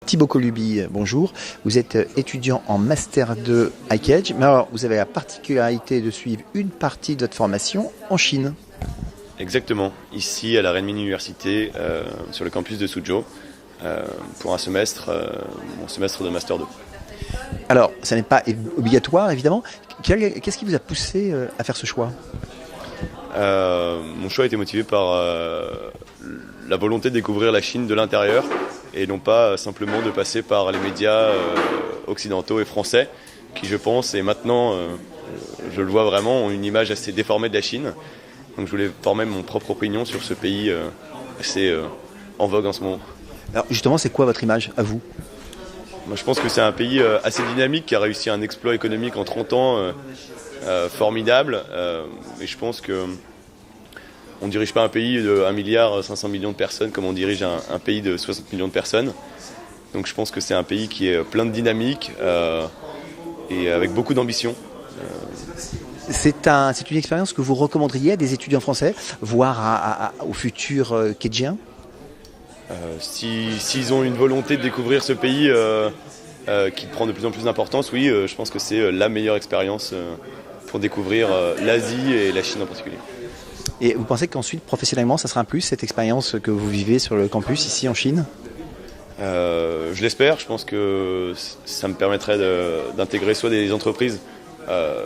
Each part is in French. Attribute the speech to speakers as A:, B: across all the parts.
A: Thibaut Colubi, bonjour. Vous êtes étudiant en Master 2 iCage, mais alors vous avez la particularité de suivre une partie de votre formation en Chine.
B: Exactement, ici à la Renmin Université, sur le campus de Suzhou, pour un semestre, mon semestre de Master 2.
A: Alors, ça n'est pas obligatoire, évidemment. Qu'est-ce qui vous a poussé à faire ce choix ?
B: Mon choix a été motivé par la volonté de découvrir la Chine de l'intérieur et non pas simplement de passer par les médias occidentaux et français qui, je pense, et maintenant, je le vois vraiment, ont une image assez déformée de la Chine. Donc je voulais former mon propre opinion sur ce pays assez en vogue en ce moment.
A: Alors justement, c'est quoi votre image à vous ?
B: Moi, je pense que c'est un pays assez dynamique qui a réussi un exploit économique en 30 ans formidable. Et je pense que on ne dirige pas un pays de 1,5 milliard de personnes comme on dirige un pays de 60 millions de personnes. Donc je pense que c'est un pays qui est plein de dynamique et avec beaucoup d'ambition.
A: C'est une expérience que vous recommanderiez à des étudiants français, voire aux futurs Kedjiens ?
B: S'ils ont une volonté de découvrir ce pays qui prend de plus en plus d'importance, oui, je pense que c'est la meilleure expérience pour découvrir l'Asie et la Chine en particulier.
A: Et vous pensez qu'ensuite, professionnellement, ça sera un plus, cette expérience que vous vivez sur le campus ici en Chine ?
B: Je l'espère. Je pense que ça me permettrait d'intégrer soit des entreprises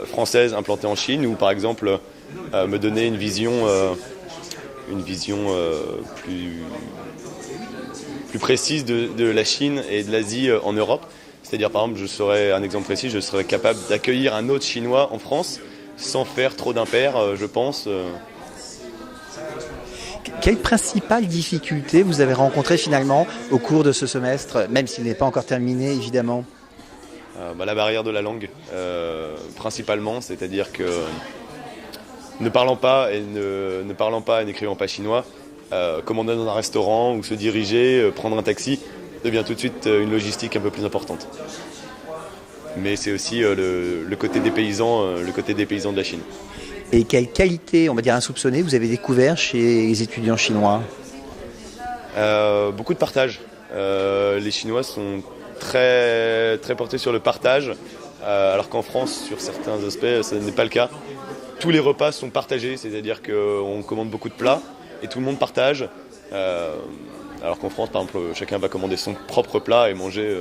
B: françaises implantées en Chine ou par exemple me donner une vision plus précise de la Chine et de l'Asie en Europe. C'est-à-dire, par exemple, un exemple précis, je serais capable d'accueillir un autre Chinois en France sans faire trop d'impair, je pense.
A: Quelle principale difficulté vous avez rencontrée finalement au cours de ce semestre, même s'il n'est pas encore terminé évidemment ?
B: La barrière de la langue, principalement, c'est-à-dire que ne parlant pas et n'écrivant pas chinois, commander dans un restaurant ou se diriger, prendre un taxi, devient tout de suite une logistique un peu plus importante. Mais c'est aussi le côté des paysans de la Chine.
A: Et quelle qualité, on va dire insoupçonnée, vous avez découvert chez les étudiants chinois ?
B: Beaucoup de partage. Les Chinois sont très, très portés sur le partage, alors qu'en France, sur certains aspects, ce n'est pas le cas. Tous les repas sont partagés, c'est-à-dire qu'on commande beaucoup de plats et tout le monde partage. Alors qu'en France, par exemple, chacun va commander son propre plat et manger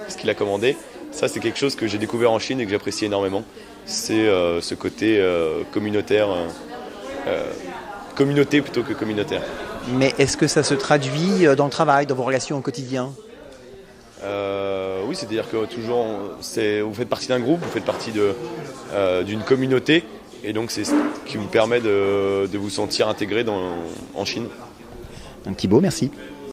B: ce qu'il a commandé. Ça, c'est quelque chose que j'ai découvert en Chine et que j'apprécie énormément. C'est ce côté communautaire, communauté plutôt que communautaire.
A: Mais est-ce que ça se traduit dans le travail, dans vos relations au quotidien ?
B: Oui, c'est-à-dire que toujours, vous faites partie d'un groupe, vous faites partie d'une communauté, et donc c'est ce qui vous permet de vous sentir intégré en Chine.
A: Donc Thibaut, merci.